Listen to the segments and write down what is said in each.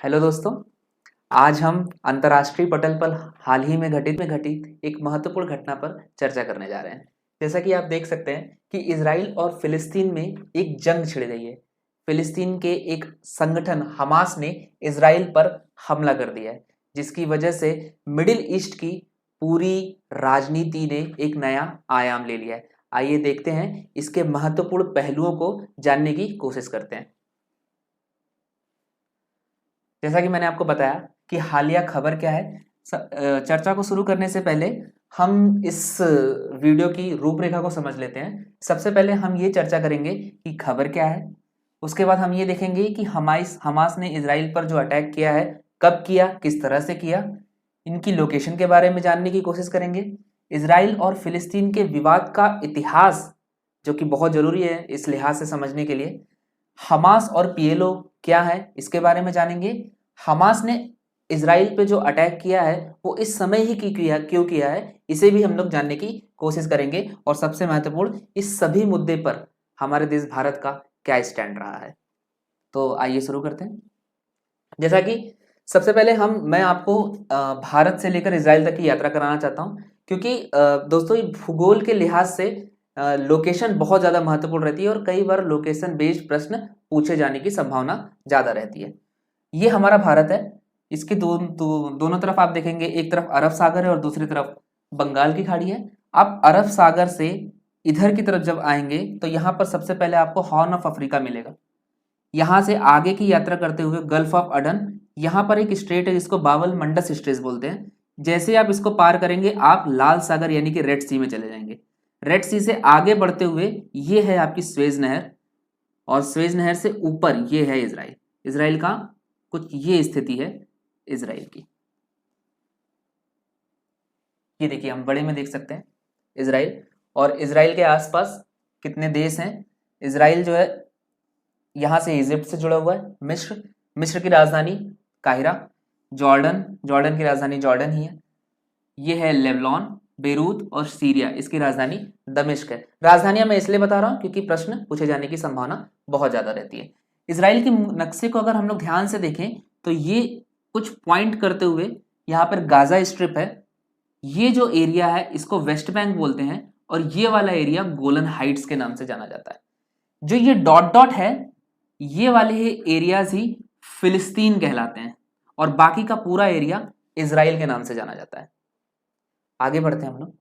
Hello दोस्तों। आज हम अंतर्राष्ट्रीय पटल पर हाल ही में घटित एक महत्वपूर्ण घटना पर चर्चा करने जा रहे हैं। जैसा कि आप देख सकते हैं कि इजराइल और फिलिस्तीन में एक जंग छिड़ गई है। फिलिस्तीन के एक संगठन हमास ने इजराइल पर हमला कर दिया है, जिसकी वजह से मिडिल ईस्ट की पूरी राजनीति ने एक नया आयाम ले लिया है। आइए देखते हैं, इसके महत्वपूर्ण पहलुओं को जानने की कोशिश करते हैं। जैसा कि मैंने आपको बताया कि हालिया खबर क्या है। चर्चा को शुरू करने से पहले हम इस वीडियो की रूपरेखा को समझ लेते हैं। सबसे पहले हम ये चर्चा करेंगे कि खबर क्या है। उसके बाद हम ये देखेंगे कि हमास ने इजराइल पर जो अटैक किया है, कब किया, किस तरह से किया, इनकी लोकेशन के बारे में जानने की कोशिश करेंगे। इजराइल और फिलिस्तीन के विवाद का इतिहास, जो कि बहुत जरूरी है इस लिहाज से समझने के लिए। हमास और पीएलओ क्या है, इसके बारे में जानेंगे। हमास ने इजराइल पे जो अटैक किया है वो इस समय ही क्यों किया है, इसे भी हम लोग जानने की कोशिश करेंगे। और सबसे महत्वपूर्ण, इस सभी मुद्दे पर हमारे देश भारत का क्या स्टैंड रहा है। तो आइए शुरू करते हैं। जैसा कि सबसे पहले मैं आपको भारत से लेकर इजराइल तक की यात्रा कराना चाहता हूं, क्योंकि दोस्तों ये भूगोल के लिहाज से लोकेशन बहुत ज़्यादा महत्वपूर्ण रहती है और कई बार लोकेशन बेस्ड प्रश्न पूछे जाने की संभावना ज़्यादा रहती है। ये हमारा भारत है। इसके दोनों तरफ आप देखेंगे, एक तरफ अरब सागर है और दूसरी तरफ बंगाल की खाड़ी है। आप अरब सागर से इधर की तरफ जब आएंगे तो यहाँ पर सबसे पहले आपको हॉर्न ऑफ अफ्रीका मिलेगा। यहाँ से आगे की यात्रा करते हुए गल्फ ऑफ अडन, यहाँ पर एक स्ट्रेट है जिसको बाबल मंडस स्ट्रेट बोलते हैं। जैसे आप इसको पार करेंगे आप लाल सागर यानी कि रेड सी में चले जाएंगे। रेड सी से आगे बढ़ते हुए ये है आपकी स्वेज नहर, और स्वेज नहर से ऊपर ये है इजराइल। इजराइल का कुछ ये स्थिति है इजराइल की। ये देखिए, हम बड़े में देख सकते हैं इजराइल, और इजराइल के आसपास कितने देश हैं। इजराइल जो है यहाँ से इजिप्ट से जुड़ा हुआ है, मिस्र की राजधानी काहिरा, जॉर्डन की राजधानी जॉर्डन ही है। ये है लेबनान, बेरूत, और सीरिया, इसकी राजधानी दमिश्क है। राजधानियां मैं इसलिए बता रहा हूं क्योंकि प्रश्न पूछे जाने की संभावना बहुत ज्यादा रहती है। इजराइल के नक्शे को अगर हम लोग ध्यान से देखें तो ये कुछ पॉइंट करते हुए यहाँ पर गाजा स्ट्रिप है। ये जो एरिया है इसको वेस्ट बैंक बोलते हैं, और ये वाला एरिया गोलन हाइट्स के नाम से जाना जाता है। जो ये डॉट डॉट है, ये वाले एरियाज ही फिलिस्तीन कहलाते हैं, और बाकी का पूरा एरिया इजराइल के नाम से जाना जाता है। आगे बढ़ते हैं हम लोग।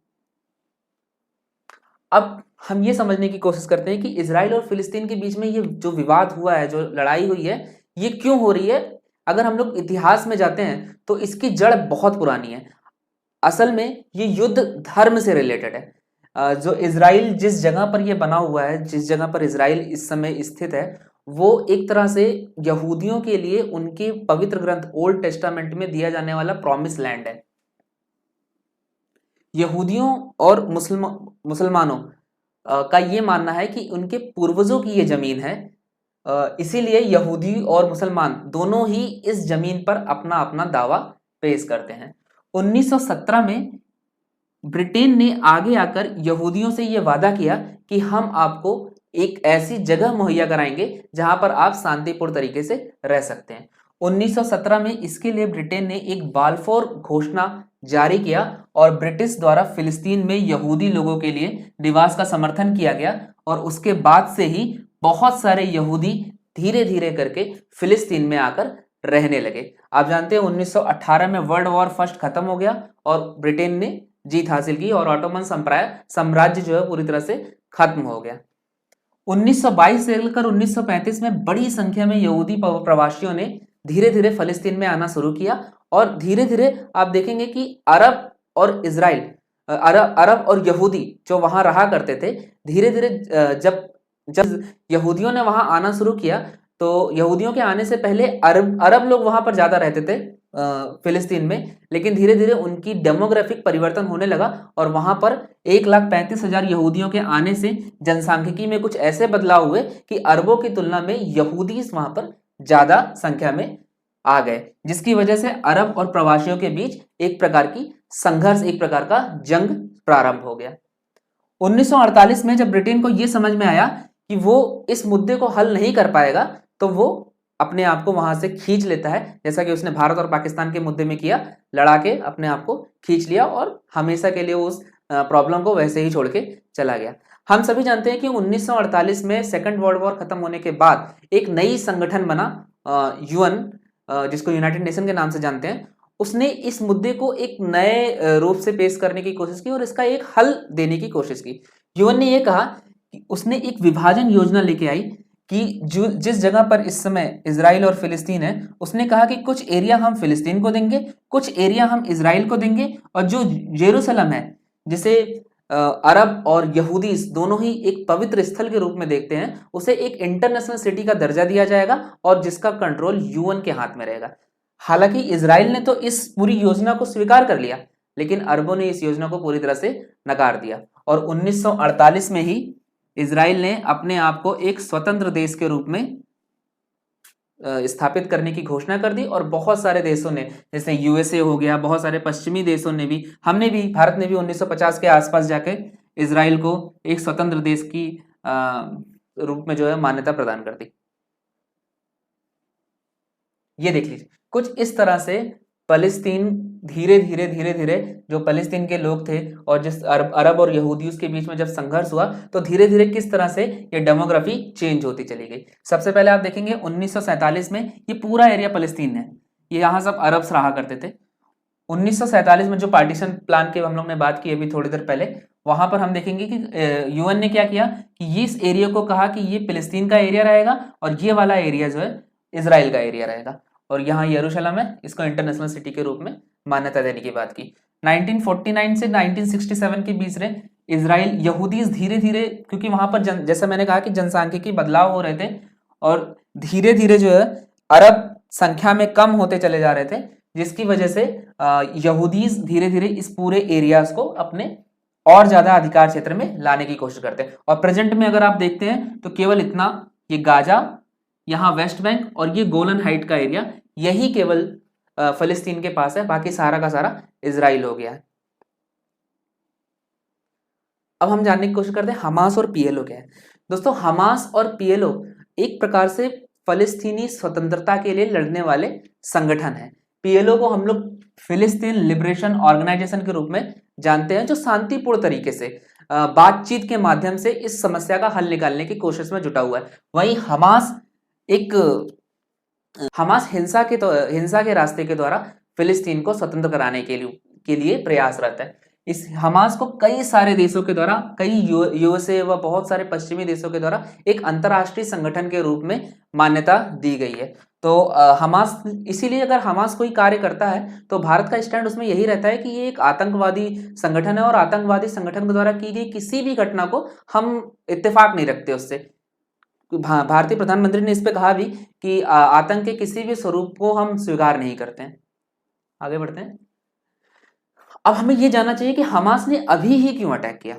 अब हम ये समझने की कोशिश करते हैं कि इजराइल और फिलिस्तीन के बीच में ये जो विवाद हुआ है, जो लड़ाई हुई है, ये क्यों हो रही है। अगर हम लोग इतिहास में जाते हैं तो इसकी जड़ बहुत पुरानी है। असल में ये युद्ध धर्म से रिलेटेड है। जो इजराइल जिस जगह पर ये बना हुआ है, जिस जगह पर इजराइल इस समय स्थित है, वो एक तरह से यहूदियों के लिए उनके पवित्र ग्रंथ ओल्ड टेस्टामेंट में दिया जाने वाला प्रॉमिस लैंड है। यहूदियों और मुसलमानों का ये मानना है कि उनके पूर्वजों की ये जमीन है। इसीलिए यहूदी और मुसलमान दोनों ही इस जमीन पर अपना अपना दावा पेश करते हैं। 1917 में ब्रिटेन ने आगे आकर यहूदियों से यह वादा किया कि हम आपको एक ऐसी जगह मुहैया कराएंगे जहां पर आप शांतिपूर्ण तरीके से रह सकते हैं। 1917 में इसके लिए ब्रिटेन ने एक बाल्फोर घोषणा जारी किया, और ब्रिटिश द्वारा फिलिस्तीन में यहूदी लोगों के लिए निवास का समर्थन किया गया। और उसके बाद से ही बहुत सारे यहूदी धीरे धीरे करके फिलिस्तीन में आकर रहने लगे। आप जानते हैं 1918 में वर्ल्ड वॉर फर्स्ट खत्म हो गया और ब्रिटेन ने जीत हासिल की, और ऑटोमन साम्राज्य जो है पूरी तरह से खत्म हो गया। 1922 से लेकर 1935 में बड़ी संख्या में यहूदी प्रवासियों ने धीरे धीरे फिलिस्तीन में आना शुरू किया, और धीरे धीरे आप देखेंगे कि अरब और इजराइल, अरब और यहूदी जो वहां रहा करते थे, धीरे धीरे जब जब यहूदियों ने वहां आना शुरू किया, तो यहूदियों के आने से पहले अरब लोग वहां पर ज्यादा रहते थे फिलिस्तीन में। लेकिन धीरे धीरे उनकी डेमोग्राफिक परिवर्तन होने लगा, और वहां पर 1,35,000 यहूदियों के आने से जनसांख्यिकी में कुछ ऐसे बदलाव हुए कि अरबों की तुलना में यहूदी वहां पर ज्यादा संख्या में आ गए, जिसकी वजह से अरब और प्रवासियों के बीच एक प्रकार की संघर्ष, एक प्रकार का जंग प्रारंभ हो गया। 1948 में जब ब्रिटेन को यह समझ में आया कि वो इस मुद्दे को हल नहीं कर पाएगा, तो वो अपने आप को वहां से खींच लेता है, जैसा कि उसने भारत और पाकिस्तान के मुद्दे में किया, लड़ा के अपने आप को खींच लिया और हमेशा के लिए उस प्रॉब्लम को वैसे ही छोड़ के चला गया। हम सभी जानते हैं कि 1948 में सेकंड वर्ल्ड वॉर खत्म होने के बाद एक नई संगठन बना, यूएन, जिसको यूनाइटेड नेशन के नाम से जानते हैं। उसने इस मुद्दे को एक नए रूप से पेश करने की कोशिश की और इसका एक हल देने की कोशिश की। यूएन ने यह कहा कि उसने एक विभाजन योजना लेके आई कि जो जिस जगह पर इस समय इजराइल और फिलिस्तीन है, उसने कहा कि कुछ एरिया हम फिलिस्तीन को देंगे, कुछ एरिया हम इजराइल को देंगे, और जो जेरूसलम है, जिसे अरब और यहूदी दोनों ही एक पवित्र स्थल के रूप में देखते हैं, उसे एक इंटरनेशनल सिटी का दर्जा दिया जाएगा और जिसका कंट्रोल यूएन के हाथ में रहेगा। हालांकि इजराइल ने तो इस पूरी योजना को स्वीकार कर लिया, लेकिन अरबों ने इस योजना को पूरी तरह से नकार दिया और 1948 में ही इजराइल ने अपने आप को एक स्वतंत्र देश के रूप में स्थापित करने की घोषणा कर दी। और बहुत सारे देशों ने, जैसे यूएसए हो गया, बहुत सारे पश्चिमी देशों ने भी, हमने भी, भारत ने भी 1950 के आसपास जाके इजराइल को एक स्वतंत्र देश की रूप में जो है मान्यता प्रदान कर दी। ये देख लीजिए, कुछ इस तरह से फलस्तीन धीरे धीरे जो फलस्तीन के लोग थे और जिस अरब और यहूदियों के बीच में जब संघर्ष हुआ, तो धीरे धीरे किस तरह से ये डेमोग्राफी चेंज होती चली गई। सबसे पहले आप देखेंगे 1947 में ये पूरा एरिया फलस्तीन है, ये यहाँ सब अरब्स रहा करते थे। 1947 में जो पार्टीशन प्लान की हम लोग ने बात की अभी थोड़ी देर पहले, वहां पर हम देखेंगे कि यूएन ने क्या किया कि ये इस एरिया को कहा कि ये फिलिस्तीन का एरिया रहेगा और ये वाला एरिया जो है इजराइल का एरिया रहेगा, और यहाँ यरूशलेम है, इसको इंटरनेशनल सिटी के रूप में मान्यता देने की बात की। 1949 से 1967 के बीच में इजराइल यहूदी धीरे धीरे, क्योंकि वहां पर जैसा मैंने कहा कि जनसांख्यिकी बदलाव हो रहे थे और धीरे धीरे जो है अरब संख्या में कम होते चले जा रहे थे, जिसकी वजह से यहूदी धीरे धीरे इस पूरे एरियाज को अपने और ज्यादा अधिकार क्षेत्र में लाने की कोशिश करते हैं। और प्रेजेंट में अगर आप देखते हैं तो केवल इतना, ये गाजा, यहाँ वेस्ट बैंक और ये गोलन हाइट का एरिया, यही केवल फलस्तीन के पास है, बाकी सारा का सारा इजराइल हो गया है। अब हम जानने की कोशिश करते हैं हमास और पीएलओ क्या है। दोस्तों, हमास और पीएलओ एक प्रकार से फलस्तीनी स्वतंत्रता के लिए लड़ने वाले संगठन है। पीएलओ को हम लोग फिलिस्तीन लिबरेशन ऑर्गेनाइजेशन के रूप में जानते हैं, जो शांतिपूर्ण तरीके से बातचीत के माध्यम से इस समस्या का हल निकालने की कोशिश में जुटा हुआ है। वहीं हमास हिंसा के रास्ते के द्वारा फिलिस्तीन को स्वतंत्र कराने के लिए प्रयासरत है। इस हमास को कई सारे देशों के द्वारा, कई यूएसए व बहुत सारे पश्चिमी देशों के द्वारा एक अंतर्राष्ट्रीय संगठन के रूप में मान्यता दी गई है। तो हमास, इसीलिए अगर हमास कोई कार्य करता है तो भारत का स्टैंड उसमें यही रहता है कि ये एक आतंकवादी संगठन है और आतंकवादी संगठन के द्वारा की गई किसी भी घटना को हम इत्तेफाक नहीं रखते उससे। भारतीय प्रधानमंत्री ने इस पे कहा भी कि आतंक के किसी भी स्वरूप को हम स्वीकार नहीं करते हैं। आगे बढ़ते हैं। अब हमें यह जानना चाहिए कि हमास ने अभी ही क्यों अटैक किया।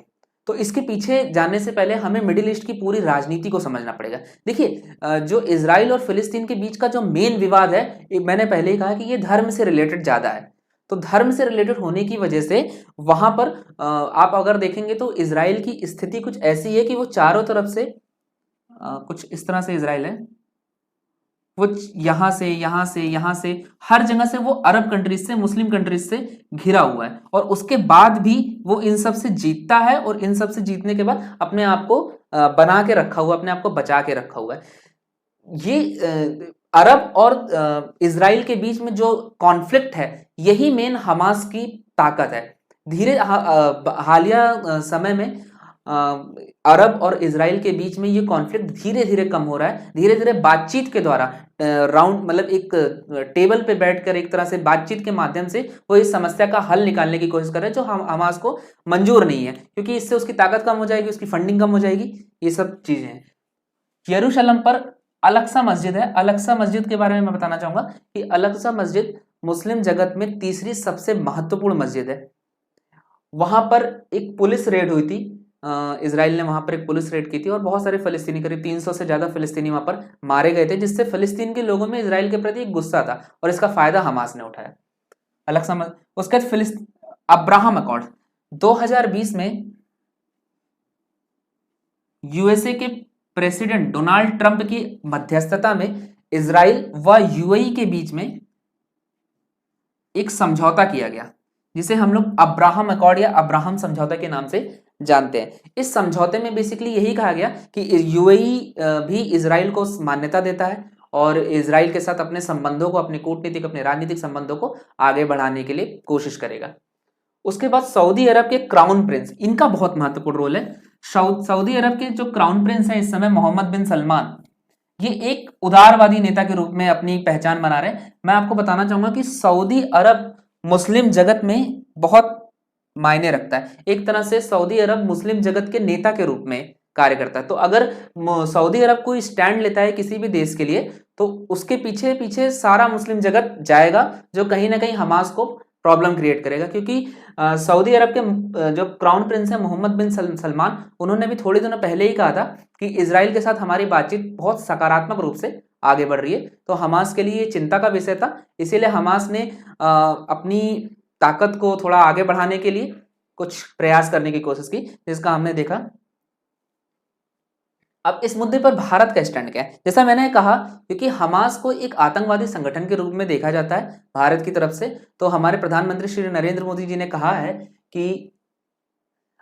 तो इसके पीछे जाने से पहले हमें मिडिल ईस्ट की पूरी राजनीति को समझना पड़ेगा। देखिए, जो इजराइल और फिलिस्तीन के बीच का जो मेन विवाद है, मैंने पहले ही कहा कि ये धर्म से रिलेटेड ज्यादा है। तो धर्म से रिलेटेड होने की वजह से वहां पर आप अगर देखेंगे तो इजराइल की स्थिति कुछ ऐसी है कि वो चारों तरफ से कुछ इस तरह से इजराइल है, वो यहां से हर जगह से वो अरब कंट्रीज से, मुस्लिम कंट्रीज से घिरा हुआ है, और उसके बाद भी वो इन सब से जीतता है और इन सब से जीतने के बाद अपने आप को बना के रखा हुआ, अपने आप को बचा के रखा हुआ है। ये अरब और इजराइल के बीच में जो कॉन्फ्लिक्ट है, यही मेन हमास की ताकत है। हालिया समय में अरब और इजराइल के बीच में ये कॉन्फ्लिक्ट धीरे धीरे कम हो रहा है। धीरे धीरे बातचीत के द्वारा, राउंड मतलब एक टेबल पे बैठकर एक तरह से बातचीत के माध्यम से वो इस समस्या का हल निकालने की कोशिश कर रहे हैं, जो हमास को मंजूर नहीं है, क्योंकि इससे उसकी ताकत कम हो जाएगी, उसकी फंडिंग कम हो जाएगी, ये सब चीजें हैं। यरूशलेम पर अल-अक्सा मस्जिद है। अल-अक्सा मस्जिद के बारे में मैं बताना चाहूंगा कि अल-अक्सा मस्जिद मुस्लिम जगत में तीसरी सबसे महत्वपूर्ण मस्जिद है। वहां पर एक पुलिस रेड हुई थी, इजराइल ने वहां पर एक पुलिस रेड की थी और बहुत सारे फिलिस्तीनी, करीब 300 से ज्यादा फिलिस्तीनी वहां पर मारे गए थे, जिससे फिलिस्तीन के लोगों में इजराइल के प्रति एक गुस्सा था और इसका फायदा हमास ने उठाया। अल-अक्सा उसके बाद अब्राहम अकॉर्ड 2020 में यूएसए के प्रेसिडेंट डोनाल्ड ट्रंप की मध्यस्थता में इजराइल व यूएई के बीच में एक समझौता किया गया, जिसे हम लोग अब्राहम अकॉर्ड या अब्राहम समझौता के नाम से जानते हैं। इस समझौते में बेसिकली यही कहा गया कि यूएई भी इजराइल को मान्यता देता है और इजराइल के साथ अपने संबंधों को, अपने कूटनीतिक, अपने राजनीतिक संबंधों को आगे बढ़ाने के लिए कोशिश करेगा। उसके बाद सऊदी अरब के क्राउन प्रिंस, इनका बहुत महत्वपूर्ण रोल है। सऊदी अरब के जो क्राउन प्रिंस है इस समय मोहम्मद बिन सलमान, ये एक उदारवादी नेता के रूप में अपनी पहचान बना रहे हैं। मैं आपको बताना चाहूंगा कि सऊदी अरब मुस्लिम जगत में बहुत मायने रखता है। एक तरह से सऊदी अरब मुस्लिम जगत के नेता के रूप में कार्य करता है। तो अगर सऊदी अरब कोई स्टैंड लेता है किसी भी देश के लिए, तो उसके पीछे पीछे सारा मुस्लिम जगत जाएगा, जो कहीं ना कहीं हमास को प्रॉब्लम क्रिएट करेगा। क्योंकि सऊदी अरब के जो क्राउन प्रिंस है मोहम्मद बिन सलमान, उन्होंने भी थोड़े दिनों पहले ही कहा था कि इजराइल के साथ हमारी बातचीत बहुत सकारात्मक रूप से आगे बढ़ रही है। तो हमास के लिए ये चिंता का विषय था, इसीलिए हमास ने अपनी ताकत को थोड़ा आगे बढ़ाने के लिए कुछ प्रयास करने की कोशिश की, जिसका हमने देखा। अब इस मुद्दे पर भारत का स्टैंड क्या है? जैसा मैंने कहा, क्योंकि हमास को एक आतंकवादी संगठन के रूप में देखा जाता है भारत की तरफ से, तो हमारे प्रधानमंत्री श्री नरेंद्र मोदी जी ने कहा है कि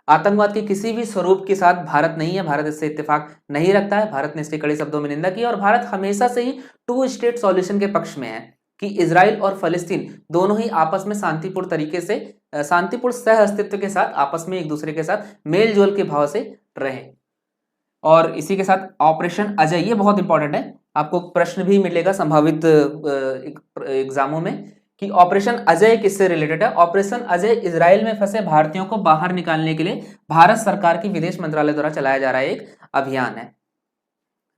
आतंकवाद के किसी भी स्वरूप के साथ भारत नहीं है, भारत इससे इत्तेफाक नहीं रखता है। भारत ने इसकी कड़े शब्दों में निंदा की और भारत हमेशा से ही 2 स्टेट सॉल्यूशन के पक्ष में है कि इजराइल और फलस्तीन दोनों ही आपस में शांतिपूर्ण तरीके से, शांतिपूर्ण सह अस्तित्व के साथ आपस में एक दूसरे के साथ मेल जोल के भाव से रहे। और इसी के साथ ऑपरेशन अजय, ये बहुत इंपॉर्टेंट है, आपको प्रश्न भी मिलेगा संभावित एग्जामों में कि ऑपरेशन अजय किससे रिलेटेड है। ऑपरेशन अजय इजराइल में फंसे भारतीयों को बाहर निकालने के लिए भारत सरकार की विदेश मंत्रालय द्वारा चलाया जा रहा है एक अभियान है।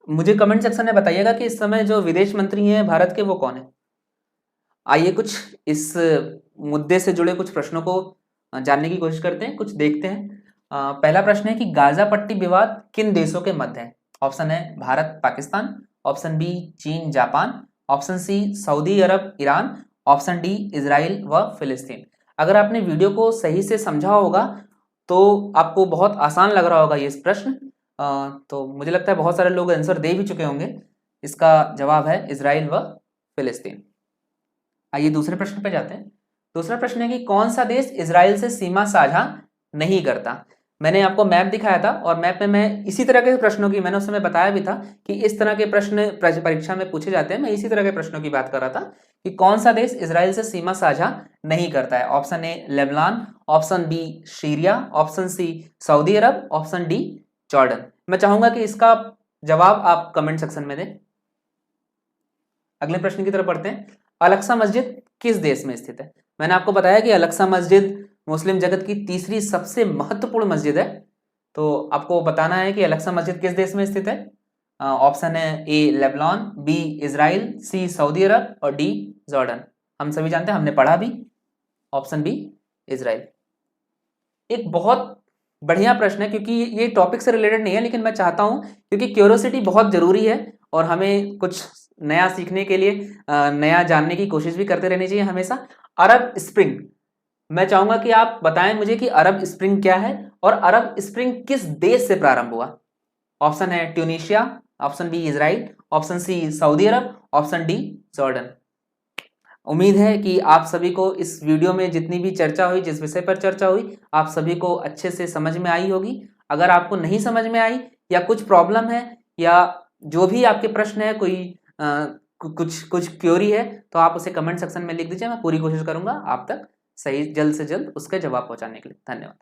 मुझे कमेंट सेक्शन में बताइएगा कि इस समय जो विदेश मंत्री हैं भारत के, वो कौन है। आइए कुछ इस मुद्दे से जुड़े कुछ प्रश्नों को जानने की कोशिश करते हैं, कुछ देखते हैं। पहला प्रश्न है कि गाजा पट्टी विवाद किन देशों के मध्य है। ऑप्शन है भारत पाकिस्तान, ऑप्शन बी चीन Japan, option C Saudi Arab Iran, option D Israel व फिलिस्तीन। अगर आपने वीडियो को सही से समझा होगा तो आपको बहुत आसान लग रहा होगा ये प्रश्न। तो मुझे लगता है बहुत सारे लोग आंसर दे भी चुके होंगे। इसका जवाब है इजराइल व फिलिस्तीन। आइए दूसरे प्रश्न पे जाते हैं। दूसरा प्रश्न है कि कौन सा देश इजराइल से सीमा साझा नहीं करता। मैंने आपको मैप दिखाया था और मैप में मैं इसी तरह के प्रश्नों की, मैंने उस समय बताया भी था कि इस तरह के प्रश्न परीक्षा में पूछे जाते हैं। मैं इसी तरह के प्रश्नों की बात कर रहा था कि कौन सा देश इजराइल से सीमा साझा नहीं करता है। Option A Lebanon, option B Syria, option C Saudi Arab, option D Jordan. मैं चाहूंगा कि इसका जवाब आप कमेंट सेक्शन में दें। अगले प्रश्न की तरफ बढ़ते हैं। अल-अक्सा मस्जिद किस देश में स्थित है। मैंने आपको बताया कि अल-अक्सा मस्जिद मुस्लिम जगत की तीसरी सबसे महत्वपूर्ण मस्जिद है। तो आपको बताना है कि अल-अक्सा मस्जिद किस देश में स्थित है। ऑप्शन है A Lebanon, B Israel, C Saudi Arab और डी जॉर्डन। हम सभी जानते हैं, हमने पढ़ा भी, ऑप्शन बी इजराइल। एक बहुत बढ़िया प्रश्न है, क्योंकि ये टॉपिक से रिलेटेड नहीं है, लेकिन मैं चाहता हूं क्योंकि क्यूरियोसिटी बहुत जरूरी है और हमें कुछ नया सीखने के लिए, नया जानने की कोशिश भी करते रहनी चाहिए हमेशा। अरब स्प्रिंग, मैं चाहूंगा कि आप बताएं मुझे कि अरब स्प्रिंग क्या है और अरब स्प्रिंग किस देश से प्रारंभ हुआ। ऑप्शन है Tunisia, option B Israel, option C Saudi Arab, option D Jordan. उम्मीद है कि आप सभी को इस वीडियो में जितनी भी चर्चा हुई, जिस विषय पर चर्चा हुई, आप सभी को अच्छे से समझ में आई होगी। अगर आपको नहीं समझ में आई या कुछ प्रॉब्लम है या जो भी आपके प्रश्न है, कोई कुछ क्वेरी है, तो आप उसे कमेंट सेक्शन में लिख दीजिए। मैं पूरी कोशिश करूंगा आप तक सही जल्द से जल्द उसके जवाब पहुंचाने के लिए। धन्यवाद।